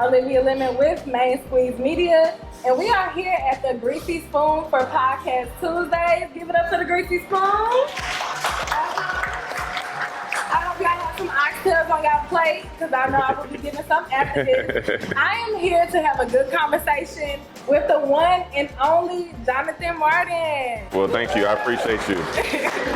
Olivia Lemon with Main Squeeze Media, and we are here at the Greasy Spoon for Podcast Tuesdays. Give it up to the Greasy Spoon. I hope y'all have some oxtails on y'all plate, because I know I will be getting some after this. I am here to have a good conversation with the one and only Jonathan Martin. Well, thank you. I appreciate you.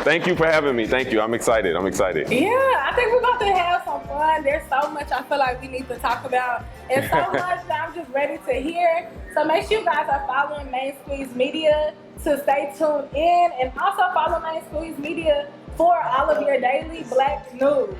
Thank you for having me. Thank you. I'm excited. Yeah, I think we're about to have some fun. There's so much I feel like we need to talk about, and so much that I'm just ready to hear. So make sure you guys are following Main Squeeze Media to stay tuned in, and also follow Main Squeeze Media for all of your daily Black news.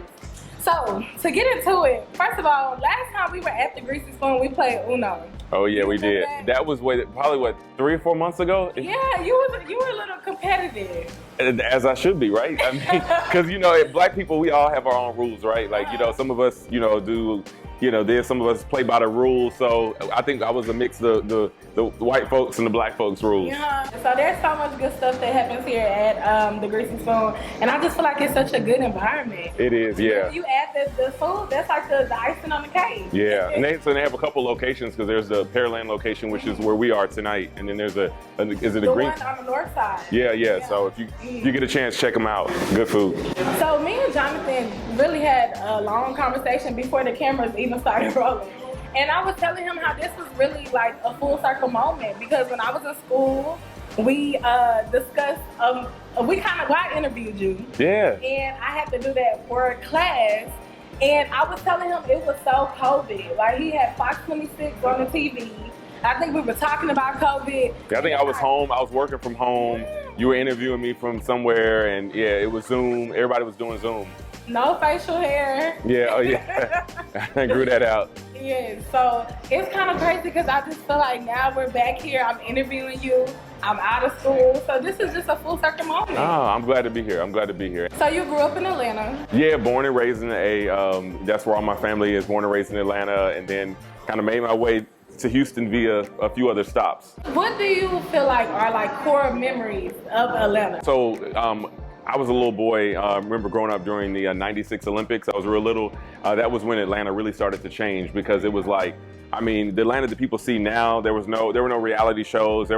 So, to get into it, first of all, last time we were at the Greasy Spoon, we played Uno. Oh yeah, we did. That was probably 3 or 4 months ago? Yeah, you were a little competitive. As I should be, right? I mean, because Black people, we all have our own rules, right? Like, some of us, do, there's some of us play by the rules. So I think I was a mix of the white folks and the Black folks rules. Yeah. So there's so much good stuff that happens here at the Greasy Spoon, and I just feel like it's such a good environment. It is, yeah. You add the food, that's like the icing on the cake. Yeah, and they have a couple locations, because there's the Pearland location, which is where we are tonight, and then there's the green one on the north side. Yeah. So if you get a chance, check them out. Good food. So me and Jonathan really had a long conversation before the cameras even started rolling. And I was telling him how this was really like a full circle moment, because when I was in school, we discussed, I interviewed you. Yeah. And I had to do that for a class. And I was telling him it was so COVID. Like, he had Fox 26 on the TV. I think we were talking about COVID. I think I was home. I was working from home. You were interviewing me from somewhere, and yeah, it was Zoom. Everybody was doing Zoom. No facial hair. Yeah, oh yeah. I grew that out. Yeah, so it's kind of crazy, because I just feel like now we're back here. I'm interviewing you. I'm out of school. So this is just a full circle moment. Oh, I'm glad to be here. So you grew up in Atlanta? Yeah, born and raised in that's where all my family is, born and raised in Atlanta, and then kind of made my way to Houston via a few other stops. What do you feel like are like core memories of Atlanta? So I was a little boy. I remember growing up during the '96 Olympics. I was real little. That was when Atlanta really started to change, because it was like, the Atlanta that people see now, there were no reality shows.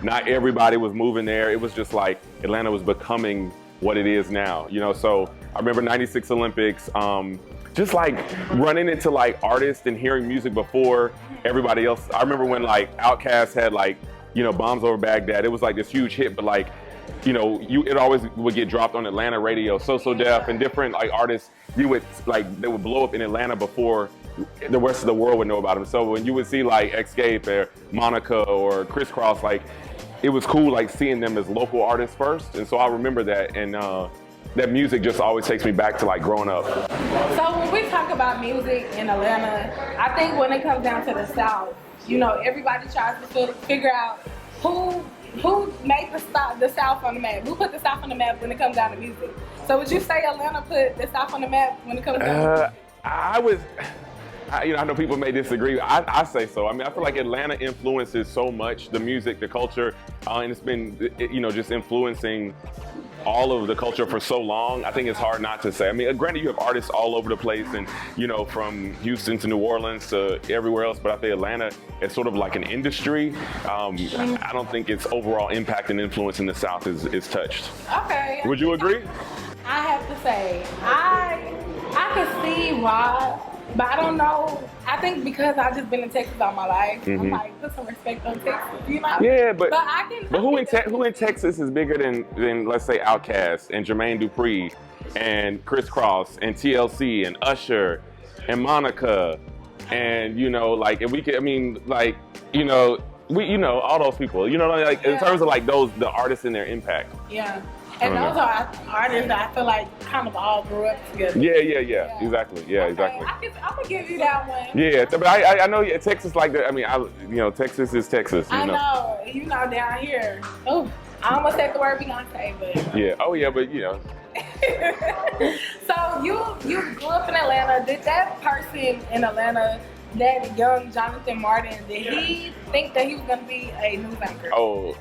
Not everybody was moving there. It was just like Atlanta was becoming what it is now. So I remember '96 Olympics. Just like running into like artists and hearing music before everybody else. I remember when like Outkast had like, Bombs Over Baghdad. It was like this huge hit, but like, it always would get dropped on Atlanta radio. So Def and different like artists, they would blow up in Atlanta before the rest of the world would know about them. So when you would see like Escape or Monica or Crisscross, like it was cool like seeing them as local artists first. And so I remember that, and that music just always takes me back to like growing up. So when we talk about music in Atlanta, I think when it comes down to the South, everybody tries to figure out who made the South on the map. Who put the South on the map when it comes down to music? So would you say Atlanta put the South on the map when it comes down to music? I know people may disagree. I say so. I feel like Atlanta influences so much the music, the culture, and it's been, just influencing all of the culture for so long. I think it's hard not to say. Granted, you have artists all over the place, and from Houston to New Orleans to everywhere else, but I think Atlanta is sort of like an industry. I don't think its overall impact and influence in the South is touched. Okay. Would you agree? I have to say, I can see why. But I don't know. I think because I've just been in Texas all my life, I'm like, put some respect on Texas, Yeah, but who in in Texas is bigger than let's say Outkast and Jermaine Dupri and Crisscross and TLC and Usher and Monica and and we could all those people, in terms of like the artists and their impact. Yeah. And those are artists that I feel like kind of all grew up together. Yeah. Exactly. Yeah, okay. exactly. I'm gonna give you that one. Yeah, but I know Texas like that. Texas is Texas. I know. Down here. Oh, I almost said the word we gonna say, but. Yeah. Oh yeah, but So you grew up in Atlanta. Did that person in Atlanta, that young Jonathan Martin, did he think that he was going to be a news anchor? Oh,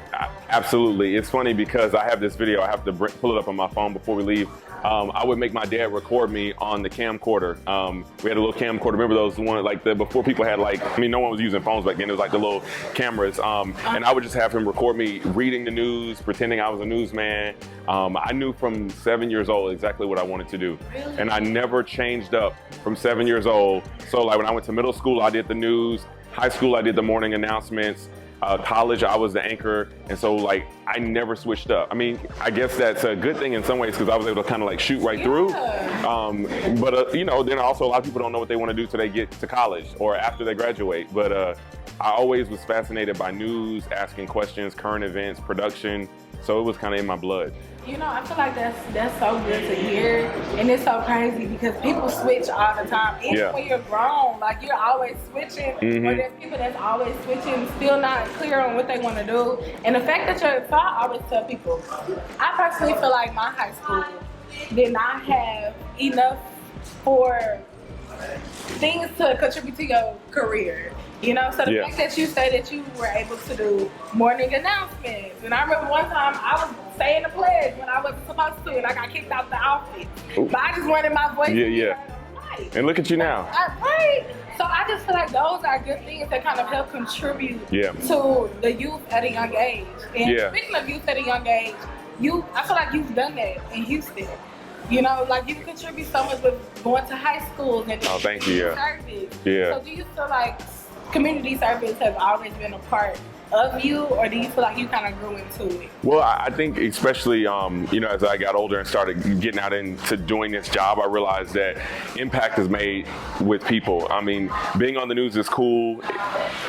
absolutely. It's funny because I have this video. I have to pull it up on my phone before we leave. I would make my dad record me on the camcorder. We had a little camcorder. Remember those one like before people had no one was using phones back then. It was like the little cameras. And I would just have him record me reading the news, pretending I was a newsman. I knew from 7 years old exactly what I wanted to do. Really? And I never changed up from 7 years old. So like when I went to middle school, I did the news. High school, I did the morning announcements. College, I was the anchor, and so like I never switched up. I mean, I guess that's a good thing in some ways because I was able to kind of like shoot right through. But you know, then also a lot of people don't know what they want to do till they get to college or after they graduate. But I always was fascinated by news, asking questions, current events, production. So it was kind of in my blood. You know, I feel like that's so good to hear, and it's so crazy because people switch all the time. Even when you're grown, like you're always switching, or there's people that's always switching, still not clear on what they want to do. And the fact that so I always tell people, I personally feel like my high school did not have enough for things to contribute to your career. You know, so the fact that you say that you were able to do morning announcements, and I remember one time I was saying the pledge when I wasn't supposed to, and I got kicked out the office. But I just wanted my voice to be heard on the mic. And look at you now. Right. So I just feel like those are good things that kind of help contribute to the youth at a young age. And speaking of youth at a young age, I feel like you've done that in Houston. You know, like you contribute so much with going to high schools and thank you. Service. So do you feel like community service has always been a part of you, or do you feel like you kind of grew into it? Well, I think especially, you know, as I got older and started getting out into doing this job, I realized that impact is made with people. I mean, being on the news is cool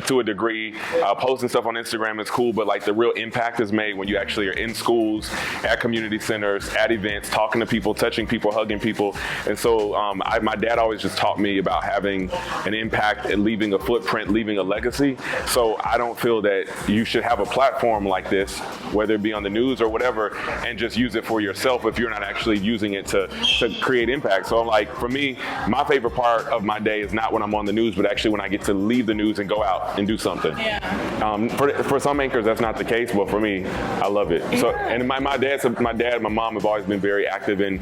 to a degree. Posting stuff on Instagram is cool, but like the real impact is made when you actually are in schools, at community centers, at events, talking to people, touching people, hugging people. And so my dad always just taught me about having an impact and leaving a footprint, leaving a legacy. So I don't feel that you should have a platform like this, whether it be on the news or whatever, and just use it for yourself if you're not actually using it to create impact. So like for me, my favorite part of my day is not when I'm on the news, but actually when I get to leave the news and go out and do something. For some anchors, that's not the case, but for me, I love it. So, and my dad and my mom have always been very active in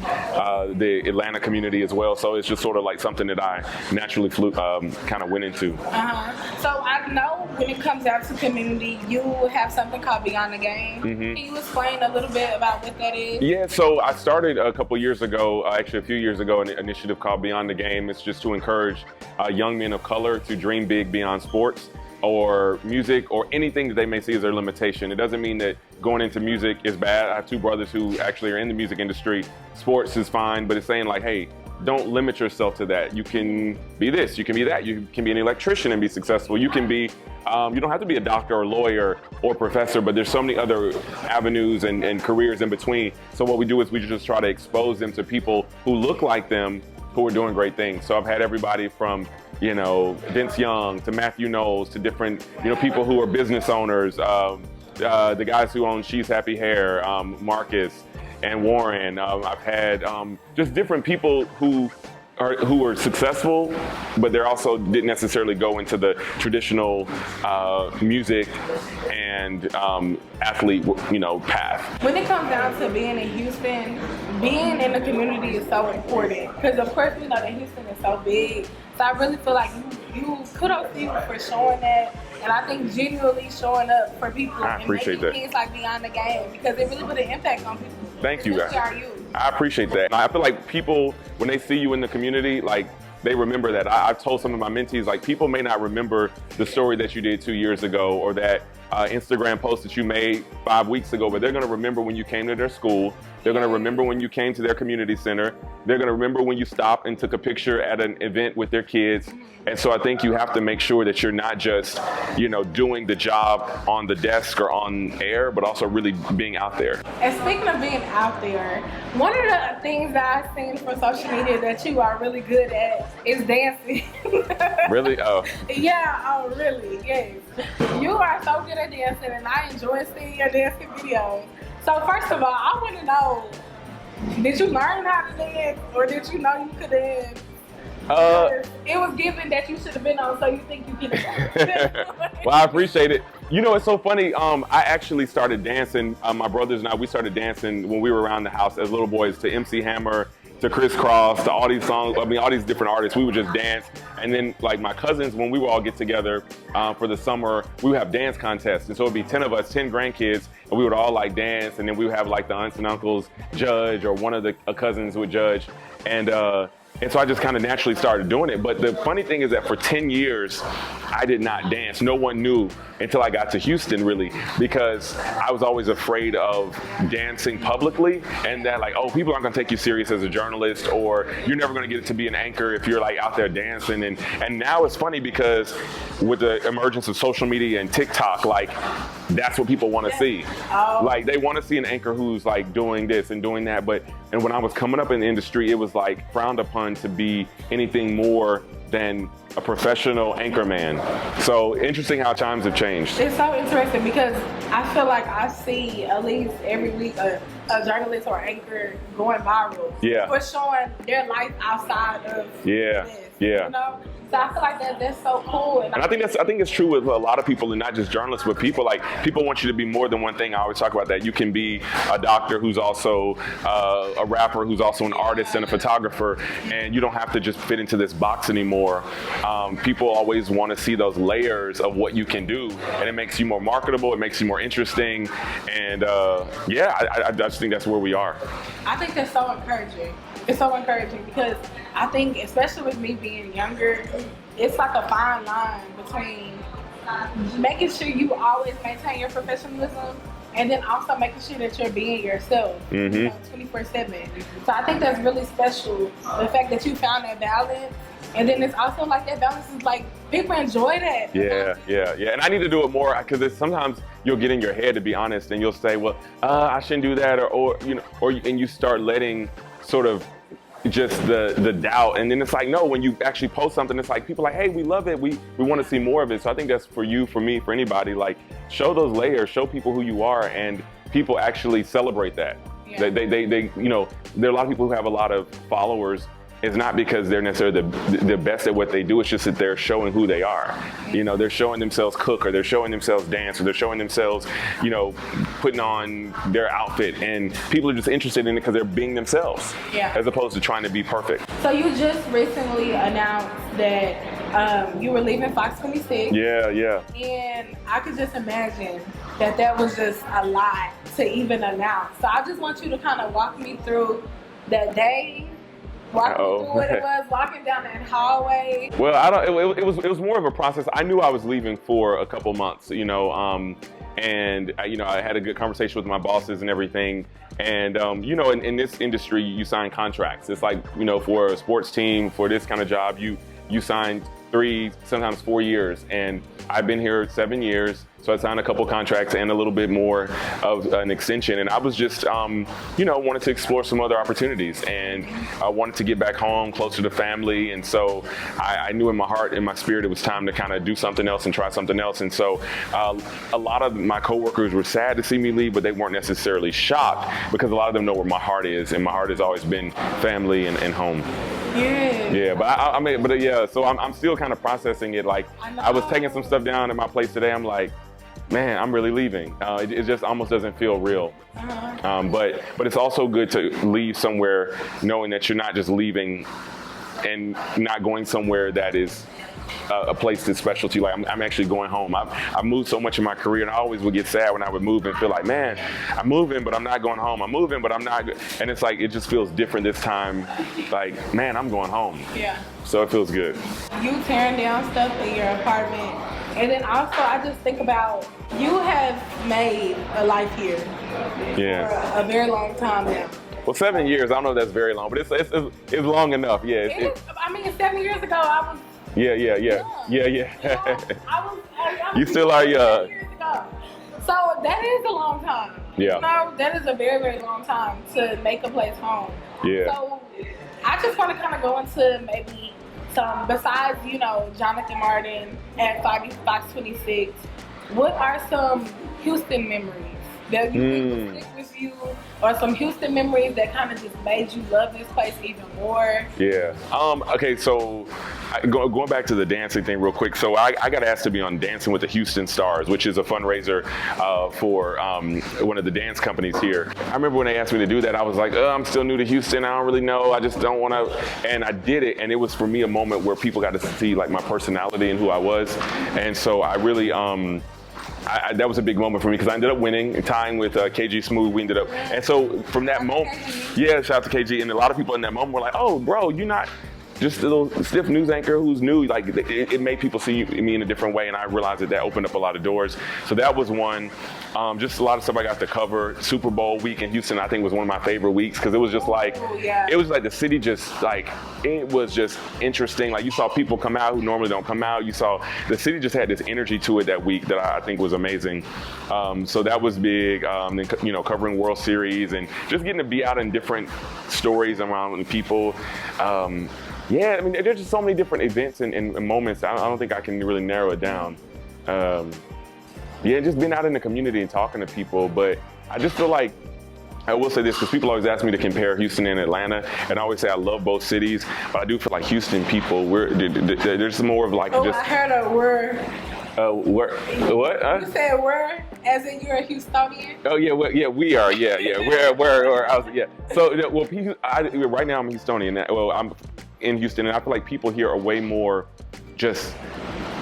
the Atlanta community as well. So it's just sort of like something that I naturally kind of went into. So I know when it comes down to community, you have something called Beyond the Game. Can you explain a little bit about what that is? Yeah, so I started a couple years ago, actually a few years ago, an initiative called Beyond the Game. It's just to encourage young men of color to dream big beyond sports or music or anything that they may see as their limitation. It doesn't mean that going into music is bad. I have two brothers who actually are in the music industry. Sports is fine, but it's saying like, hey, don't limit yourself to that. You can be this, you can be that. You can be an electrician and be successful. You can be, you don't have to be a doctor or lawyer or professor, but there's so many other avenues and careers in between. So what we do is we just try to expose them to people who look like them, who are doing great things. So I've had everybody from, you know, Vince Young to Matthew Knowles to different, you know, people who are business owners, the guys who own She's Happy Hair, Marcus and Warren. I've had just different people who are successful, but they also didn't necessarily go into the traditional music and athlete, you know, path. When it comes down to being in Houston, being in the community is so important because, of course, we know that Houston is so big. So I really feel like you kudos to you for showing that, and I think genuinely showing up for people and making things like Beyond the Game because it really put an impact on people. Thank you, guys. I appreciate that. I feel like people, when they see you in the community, like they remember that. I've told some of my mentees, like people may not remember the story that you did 2 years ago or that Instagram post that you made 5 weeks ago, but they're gonna remember when you came to their school. They're gonna remember when you came to their community center. They're gonna remember when you stopped and took a picture at an event with their kids. And so I think you have to make sure that you're not just, you know, doing the job on the desk or on air, but also really being out there. And speaking of being out there, one of the things that I've seen from social media that you are really good at is dancing. Really? Oh. Yeah, oh really, yes. You are so good at dancing and I enjoy seeing your dancing videos. So first of all, I want to know, did you learn how to dance or did you know you could dance It was given that you should have been on, so you think you can. Well, I appreciate it. You know, it's so funny. I actually started dancing. My brothers and I, we started dancing when we were around the house as little boys to MC Hammer, to Criss Cross, to all these songs. I mean, all these different artists. We would just dance. And then, like, my cousins, when we would all get together for the summer, we would have dance contests. And so it'd be 10 of us, 10 grandkids, and we would all like dance. And then we would have like the aunts and uncles judge, or one of the cousins would judge. And so I just kind of naturally started doing it. But the funny thing is that for 10 years, I did not dance. No one knew until I got to Houston, really, because I was always afraid of dancing publicly, and that, like, oh, people aren't gonna take you serious as a journalist, or you're never gonna get it to be an anchor if you're like out there dancing. And now it's funny because with the emergence of social media and TikTok, like, that's what people want to see. Like, they want to see an anchor who's like doing this and doing that. And when I was coming up in the industry, it was like frowned upon to be anything more than a professional anchor man. So interesting how times have changed. It's so interesting because I feel like I see at least every week a journalist or anchor going viral. Yeah. For showing their life outside of this. Yeah. You know? So I feel like that's so cool. And I think it's true with a lot of people, and not just journalists, but people. Like, people want you to be more than one thing. I always talk about that. You can be a doctor who's also a rapper, who's also an artist and a photographer, and you don't have to just fit into this box anymore. People always want to see those layers of what you can do, and it makes you more marketable. It makes you more interesting, and I just think that's where we are. I think that's so encouraging. It's so encouraging because I think, especially with me being younger, it's like a fine line between making sure you always maintain your professionalism and then also making sure that you're being yourself, 24/7. So I think that's really special, the fact that you found that balance. And then it's also like that balance is like, people enjoy that. Yeah. And I need to do it more, because sometimes you'll get in your head, to be honest, and you'll say, well, I shouldn't do that, and you start letting sort of just the doubt. And then it's like, no, when you actually post something, it's like, people are like, hey, we love it. We want to see more of it. So I think that's for you, for me, for anybody. Like, show those layers, show people who you are, and people actually celebrate that. Yeah. They there are a lot of people who have a lot of followers. It's not because they're necessarily the best at what they do. It's just that they're showing who they are. You know, they're showing themselves cook, or they're showing themselves dance, or they're showing themselves, putting on their outfit. And people are just interested in it because they're being themselves, as opposed to trying to be perfect. So you just recently announced that you were leaving Fox 26. Yeah. And I could just imagine that was just a lot to even announce. So I just want you to kind of walk me through that day. Walking through what it was, walking down that hallway. Well, it was more of a process. I knew I was leaving for a couple months, and I had a good conversation with my bosses and everything. And in this industry, you sign contracts. It's like, for a sports team, for this kind of job, you sign 3, sometimes 4 years. And I've been here 7 years. So I signed a couple contracts and a little bit more of an extension. And I was just, wanted to explore some other opportunities. And I wanted to get back home, closer to family. And so I knew in my heart, in my spirit, it was time to kind of do something else and try something else. And so a lot of my coworkers were sad to see me leave, but they weren't necessarily shocked, because a lot of them know where my heart is. And my heart has always been family and home. Yeah, but so I'm still kind of processing it. Like, I was taking some stuff down at my place today. I'm like, man, I'm really leaving. It just almost doesn't feel real. But it's also good to leave somewhere knowing that you're not just leaving and not going somewhere that is a place that's special to you. Like, I'm actually going home. I've moved so much in my career, and I always would get sad when I would move and feel like, man, I'm moving, but I'm not going home. I'm moving, but I'm not. And it's like, it just feels different this time. Like, man, I'm going home. Yeah. So it feels good. You tearing down stuff in your apartment. And then also, I just think about, you have made a life here for a very long time now. Well, 7 years, I don't know if that's very long, but it's long enough. Yeah. 7 years ago, I was. Yeah. You still are young. So that is a long time. Yeah. That is a very, very long time to make a place home. Yeah. So I just want to kind of go into maybe some, besides, Jonathan Martin at Fox 26, what are some Houston memories that you think will stick with you, or some Houston memories that kind of just made you love this place even more? Yeah. Okay, so going back to the dancing thing real quick. So I got asked to be on Dancing with the Houston Stars, which is a fundraiser for one of the dance companies here. I remember when they asked me to do that, I was like, I'm still new to Houston. I don't really know. I just don't want to. And I did it, and it was for me a moment where people got to see like my personality and who I was. And so I really, that was a big moment for me because I ended up winning and tying with KG Smooth. We ended up, and so from that moment, yeah, shout out to KG. And a lot of people in that moment were like, "Oh, bro, you're not just a little stiff news anchor who's new." Like it made people see me in a different way, and I realized that opened up a lot of doors. So that was one. Just a lot of stuff I got to cover. Super Bowl week in Houston, I think, was one of my favorite weeks because it was just like, it was like the city just like, it was just interesting. Like you saw people come out who normally don't come out. You saw the city just had this energy to it that week that I think was amazing. So that was big. Then, covering World Series and just getting to be out in different stories around people. Yeah, I mean, there's just so many different events and moments. I don't think I can really narrow it down. Yeah, just being out in the community and talking to people. But I just feel like, I will say this, because people always ask me to compare Houston and Atlanta, and I always say I love both cities, but I do feel like Houston people, there's more of like just... I heard a word. What? You said word, as in you're a Houstonian? Oh yeah, we are. Yeah. So right now I'm a Houstonian. Well, I'm in Houston, and I feel like people here are way more just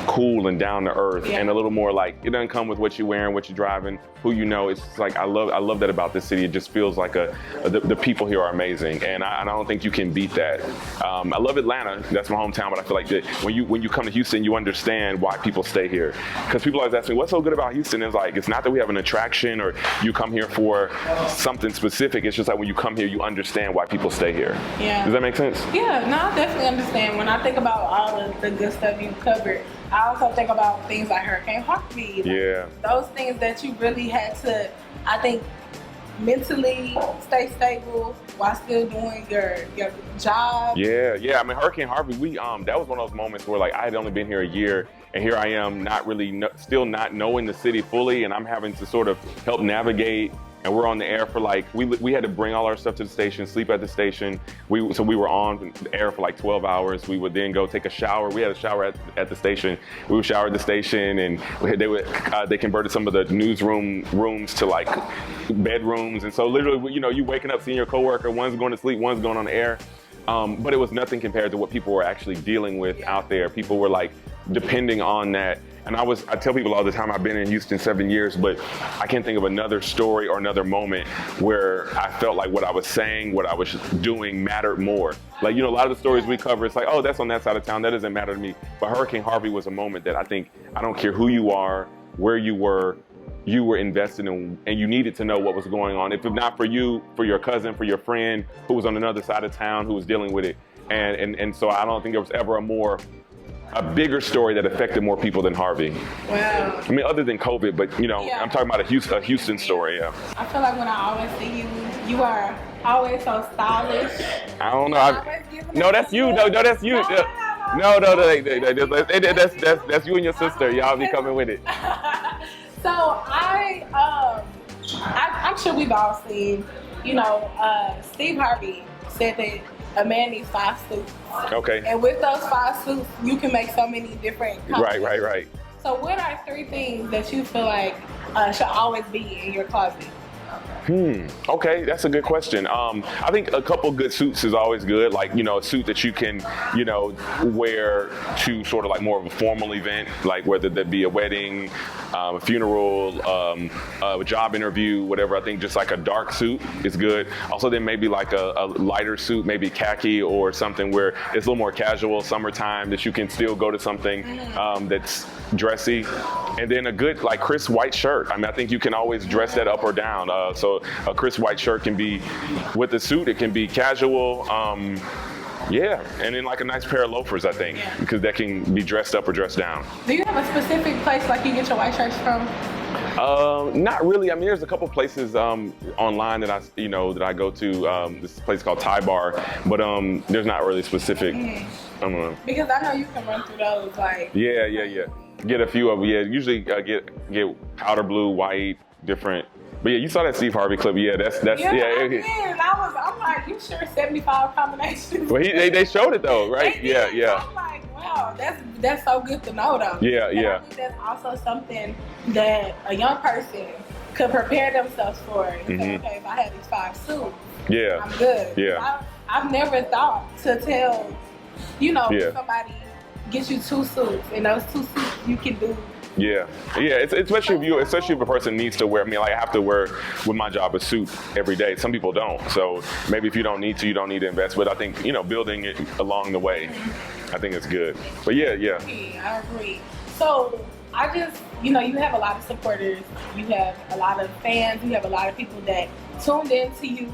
cool and down to earth, and a little more like, it doesn't come with what you're wearing, what you're driving, who you know. It's like I love that about this city. It just feels like the people here are amazing, and I don't think you can beat that. I love Atlanta. That's my hometown, but I feel like that when you come to Houston, you understand why people stay here. Because people always ask me, what's so good about Houston? It's like, it's not that we have an attraction or you come here for something specific. It's just like when you come here, you understand why people stay here. Yeah. Does that make sense? Yeah, no, I definitely understand. When I think about all of the good stuff you covered, I also think about things like Hurricane Harvey. Those things that you really had to, I think, mentally stay stable while still doing your job. Yeah. I mean, Hurricane Harvey, that was one of those moments where like I had only been here a year, and here I am not really still not knowing the city fully, and I'm having to sort of help navigate. And we're on the air for like, we had to bring all our stuff to the station, sleep at the station. So we were on the air for like 12 hours. We would then go take a shower. We had a shower at the station. We would shower at the station, and they converted some of the newsroom rooms to like bedrooms. And so literally, you waking up, seeing your coworker, one's going to sleep, one's going on the air. But it was nothing compared to what people were actually dealing with out there. People were like depending on that. And I tell people all the time, I've been in Houston 7 years, but I can't think of another story or another moment where I felt like what I was saying, what I was doing mattered more. Like, a lot of the stories we cover, it's like, oh, that's on that side of town. That doesn't matter to me. But Hurricane Harvey was a moment that I think, I don't care who you are, where you were invested in, and you needed to know what was going on. If not for you, for your cousin, for your friend who was on another side of town who was dealing with it. And so I don't think there was ever a bigger story that affected more people than Harvey. Wow. I mean, other than COVID, but I'm talking about a Houston story. Yeah. I feel like when I always see you, you are always so stylish. I don't know. No, that's you. No, that's you. No, that's you and your sister. Y'all be coming with it. So I'm sure we've all seen, Steve Harvey said that a man needs 5 suits. Okay. And with those 5 suits, you can make so many different colors. Right. So what are 3 things that you feel like should always be in your closet? Okay, that's a good question. I think a couple good suits is always good. Like, a suit that you can, wear to sort of like more of a formal event, like whether that be a wedding, a funeral, a job interview, whatever. I think just like a dark suit is good. Also, then maybe like a lighter suit, maybe khaki or something where it's a little more casual, summertime, that you can still go to something that's dressy. And then a good like crisp white shirt. I mean, I think you can always dress that up or down. So a crisp white shirt can be with a suit. It can be casual. Yeah, and then like a nice pair of loafers, I think, because that can be dressed up or dressed down. Do you have a specific place like you get your white shirts from? Not really. I mean, there's a couple places online that I go to. This place called Thai Bar, but there's not really specific. I don't know. Because I know you can run through those like. Yeah. Get a few of them. Yeah, usually get powder blue, white, different. But yeah, you saw that Steve Harvey clip. Yeah, that's yeah. I did. I'm like, you sure 75 combinations? Well, they showed it though, right? Yeah. I'm like, wow, that's so good to know though. Yeah. I think that's also something that a young person could prepare themselves for. And say, okay, if I have these 5 suits, I'm good. Yeah. I've never thought to tell, somebody get you 2 suits, and those 2 suits you can do. Yeah. It's especially if a person needs to wear. I mean, like I have to wear with my job a suit every day. Some people don't. So maybe if you don't need to invest. But I think building it along the way, I think it's good. But yeah. I agree. So I just, you have a lot of supporters. You have a lot of fans. You have a lot of people that tuned into you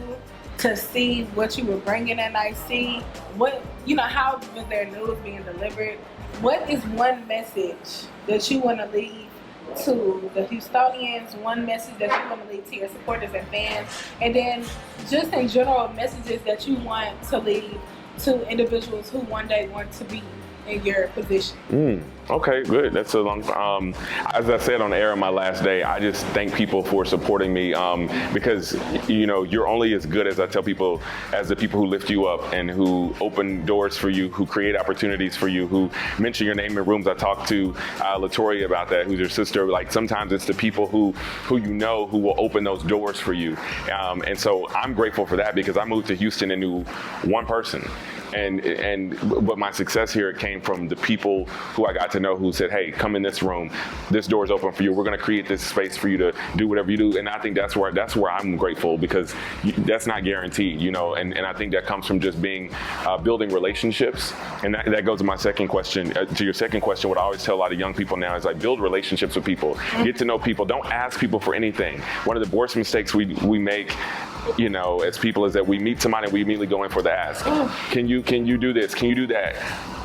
to see what you were bringing that night. See what, how was their news being delivered? What is one message that you want to leave to the Houstonians, one message that you want to leave to your supporters and fans, and then just in general messages that you want to leave to individuals who one day want to be in your position? Okay, good. That's a long. As I said on the air on my last day, I just thank people for supporting me because you're only as good as I tell people, as the people who lift you up and who open doors for you, who create opportunities for you, who mention your name in rooms. I talked to Latoya about that, who's your sister. Like sometimes it's the people who who will open those doors for you, and so I'm grateful for that because I moved to Houston and knew one person. But my success here came from the people who I got to know who said, hey, come in this room. This door's open for you. We're going to create this space for you to do whatever you do. And I think that's where I'm grateful because that's not guaranteed, and I think that comes from just being building relationships. And that goes to my second question. To your second question, what I always tell a lot of young people now is like build relationships with people. Get to know people. Don't ask people for anything. One of the worst mistakes we make as people is that we meet somebody and we immediately go in for the ask. Can you do this? Can you do that?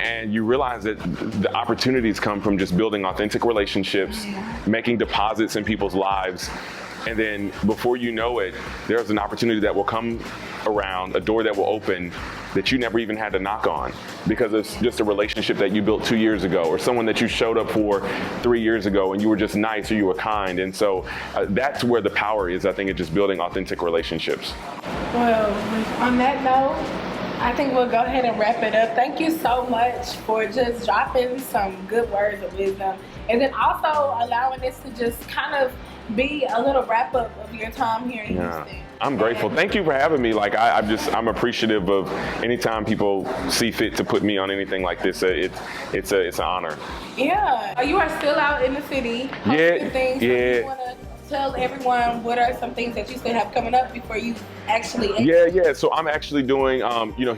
And you realize that the opportunities come from just building authentic relationships, making deposits in people's lives. And then before you know it, there's an opportunity that will come around, a door that will open that you never even had to knock on because it's just a relationship that you built 2 years ago or someone that you showed up for 3 years ago and you were just nice or you were kind. And so that's where the power is, I think, in just building authentic relationships. Well, on that note, I think we'll go ahead and wrap it up. Thank you so much for just dropping some good words of wisdom and then also allowing this to just kind of be a little wrap up of your time here in Houston. I'm grateful. Thank you for having me. Like I'm appreciative of anytime people see fit to put me on anything like this. It's an honor. Yeah. You are still out in the city. Things. Yeah. You want to tell everyone what are some things that you still have coming up before you actually Yeah. So I'm actually doing,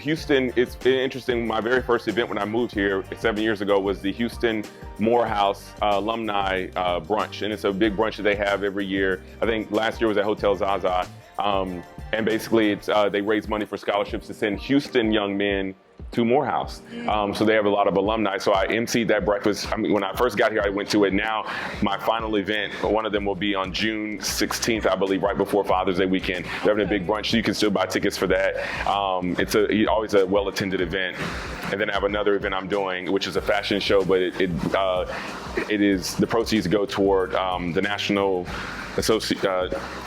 Houston, it's interesting. My very first event when I moved here 7 years ago was the Houston Morehouse alumni brunch. And it's a big brunch that they have every year. I think last year was at Hotel Zaza. And basically it's they raise money for scholarships to send Houston young men to Morehouse. So they have a lot of alumni. So I emceed that breakfast. I mean, when I first got here, I went to it. Now my final event, one of them will be on June 16th, I believe, right before Father's Day weekend. They're having a big brunch, so you can still buy tickets for that. It's always a well-attended event. And then I have another event I'm doing, which is a fashion show, but it is the proceeds go toward the National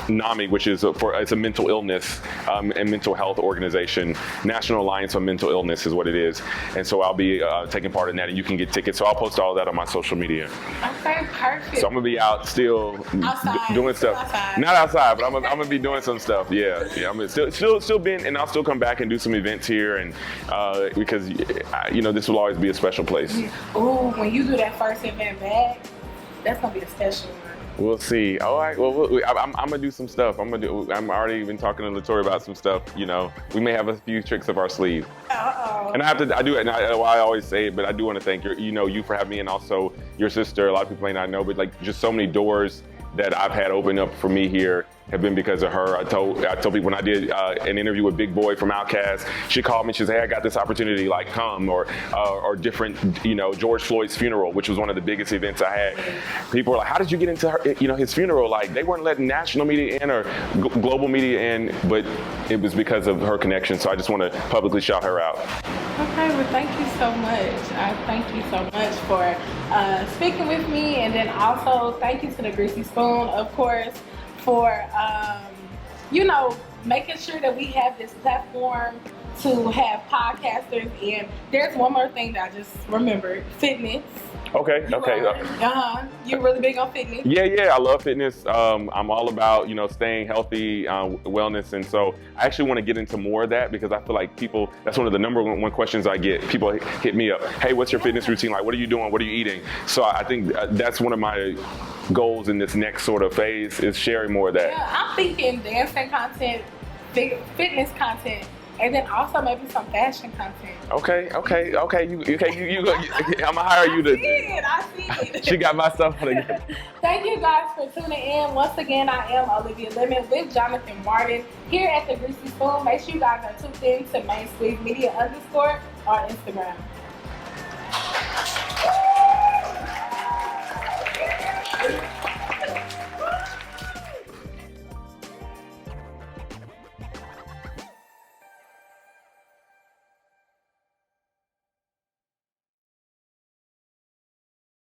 NAMI, which is it's a mental illness and mental health organization. National Alliance on Mental Illness is what it is. And so I'll be taking part in that, and you can get tickets. So I'll post all that on my social media. Okay, perfect. So I'm gonna be out still doing stuff. Outside. Not outside, but I'm gonna be doing some stuff. Yeah. I'm gonna still be, and I'll still come back and do some events here, and because this will always be a special place. Oh, when you do that first event back, that's gonna be a special one. We'll see. All right. Well, I'm gonna do some stuff. I'm already been talking to Latoya about some stuff. We may have a few tricks up our sleeve. And I always say it, but I do want to thank you for having me, and also your sister. A lot of people may not know, but like just so many doors that I've had open up for me here have been because of her. I told people when I did an interview with Big Boy from Outkast, she called me and she said, hey, I got this opportunity, like come, or different, George Floyd's funeral, which was one of the biggest events I had. People were like, how did you get into his funeral? Like they weren't letting national media in or global media in, but it was because of her connection. So I just want to publicly shout her out. Okay, well, thank you so much. I thank you so much for speaking with me, and then also thank you to the Greasy Spoon, of course, for, you know, making sure that we have this platform to have podcasters. And there's one more thing that I just remembered: fitness. Okay. You're really big on fitness. Yeah, I love fitness. I'm all about, you know, staying healthy, wellness, and so I actually want to get into more of that because I feel like people, that's one of the number one questions I get. People hit me up, hey, what's your fitness routine like? What are you doing? What are you eating? So I think that's one of my goals in this next sort of phase is sharing more of that. Yeah, I'm thinking dancing content, fitness content, and then also maybe some fashion content. Okay. You I'm gonna hire you to. I see it. She got my stuff together. Thank you guys for tuning in. Once again, I am Olivia Lemon with Jonathan Martin here at the Greasy Spoon. Make sure you guys are tuned in to Main Squeeze Media _ on Instagram.